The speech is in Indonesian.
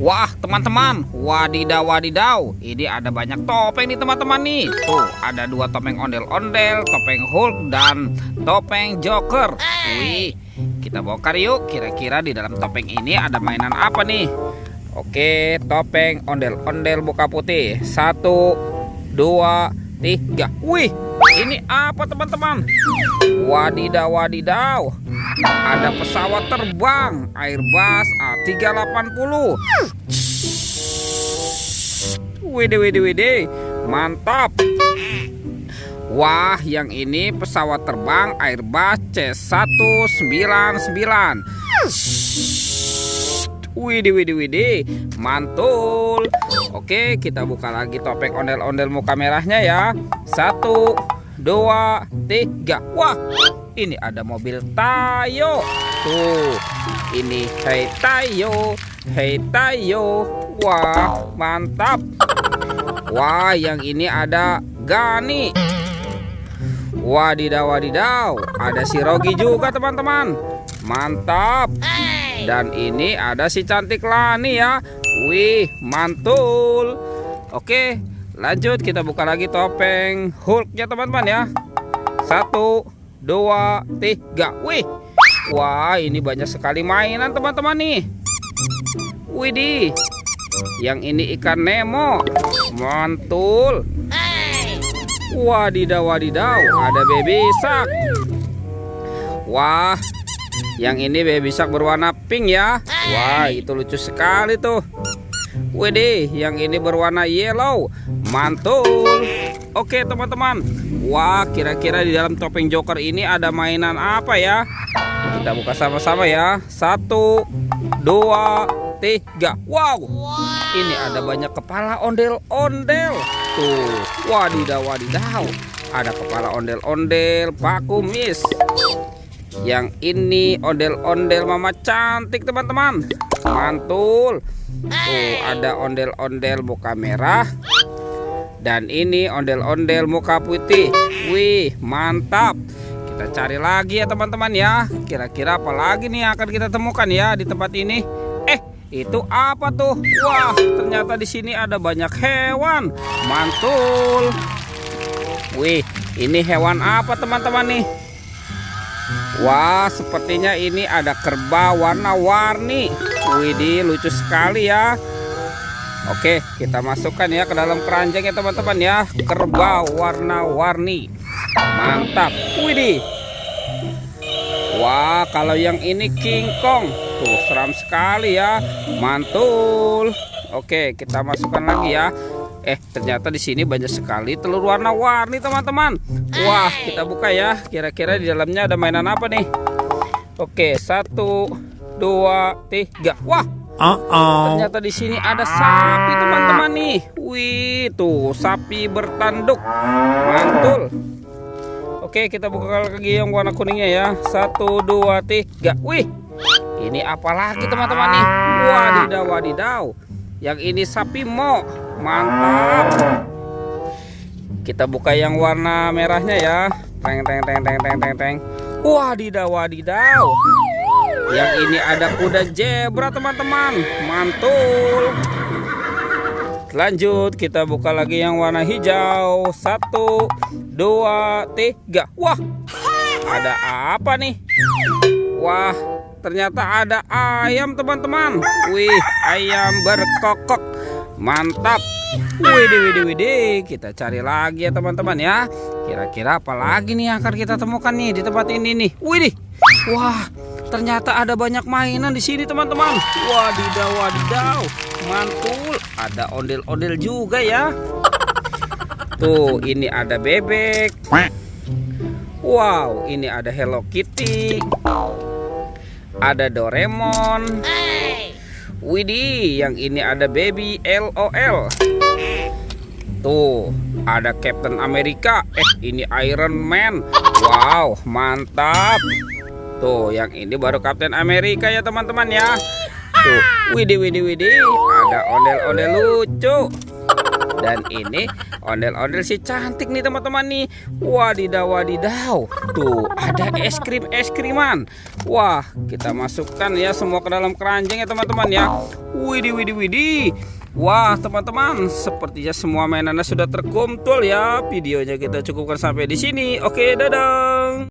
Wah teman-teman, wadidaw wadidaw, ini ada banyak topeng nih teman-teman nih. Tuh ada 2 topeng ondel-ondel, topeng Hulk dan topeng Joker. Wih, kita bongkar yuk, kira-kira di dalam topeng ini ada mainan apa nih? Oke, topeng ondel-ondel muka putih. 1, 2, 3. Wih, ini apa teman-teman? Wadidaw wadidaw, ada pesawat terbang Airbus A380. Wede, mantap. Wah, yang ini pesawat terbang Airbus C199. Wede, mantul. Oke, kita buka lagi topeng ondel-ondel muka merahnya ya. 1, 2, 3. Wah, ini ada mobil Tayo. Tuh, ini hey Tayo. Wah, mantap. Wah, yang ini ada Gani. Wadidaw, ada si Rogi juga teman-teman. Mantap. Dan ini ada si cantik Lani ya. Wih, mantul. Oke, lanjut kita buka lagi topeng Hulknya teman-teman ya. 1, 2, 3. Wih, wah ini banyak sekali mainan teman-teman nih. Widih, yang ini ikan Nemo. Mantul. Wadidaw, ada baby shark. Wah, yang ini baby shark berwarna pink ya. Wah, itu lucu sekali tuh. Widih, yang ini berwarna yellow. Mantul. Oke teman-teman. Wah, kira-kira di dalam topeng Joker ini ada mainan apa ya? Kita buka sama-sama ya. 1, 2, 3. Wow, ini ada banyak kepala ondel-ondel. Tuh, wadidaw, ada kepala ondel-ondel Pak Kumis. Yang ini ondel-ondel Mama Cantik teman-teman. Mantul. Tuh, ada ondel-ondel muka merah. Dan ini ondel-ondel muka putih. Wih, mantap. Kita cari lagi ya teman-teman ya. Kira-kira apa lagi nih yang akan kita temukan ya di tempat ini? Itu apa tuh? Wah, ternyata di sini ada banyak hewan. Mantul. Wih, ini hewan apa teman-teman nih? Wah, sepertinya ini ada kerbau warna-warni. Widih, lucu sekali ya. Oke, kita masukkan ya ke dalam keranjang ya teman-teman ya. Kerbau warna-warni. Mantap. Widih. Wah, kalau yang ini King Kong. Tuh, seram sekali ya. Mantul. Oke, kita masukkan lagi ya. Ternyata di sini banyak sekali telur warna-warni teman-teman. Wah, kita buka ya. Kira-kira di dalamnya ada mainan apa nih? Oke, 1, 2, 3. Wah, ternyata di sini ada sapi teman-teman nih. Wih, tuh sapi bertanduk. Mantul. Oke, kita buka lagi yang warna kuningnya ya. 1, 2, 3. Wih, ini apa lagi teman-teman nih? Wadidaw. Yang ini sapi mo. Mantap. Kita buka yang warna merahnya ya. Teng. Wadidaw. Yang ini ada kuda zebra teman-teman. Mantul. Lanjut, kita buka lagi yang warna hijau. 1, 2, 3. Wah, ada apa nih? Wah, ternyata ada ayam teman-teman. Wih, ayam berkokok. Mantap. Widih. Kita cari lagi ya teman-teman ya. Kira-kira apa lagi nih yang akan kita temukan nih di tempat ini nih? Widih. Wah, ternyata ada banyak mainan di sini teman-teman. Wadidaw. Mantul. Ada ondel-ondel juga ya. Tuh, ini ada bebek. Wow, ini ada Hello Kitty. Ada Doraemon. Widih, yang ini ada Baby LOL. Tuh, ada Captain America. Ini Iron Man. Wow, mantap. Tuh, yang ini baru Captain America ya teman-teman ya. Tuh, widih. Ada ondel-ondel lucu. Dan ini ondel-ondel si cantik nih teman-teman nih. Wadidaw, wadidaw. Tuh ada es krim-es-kriman. Wah, kita masukkan ya semua ke dalam keranjang ya teman-teman ya. Widih, widih, widih. Wah teman-teman, sepertinya semua mainannya sudah terkumpul ya. Videonya kita cukupkan sampai di sini. Oke, dadah.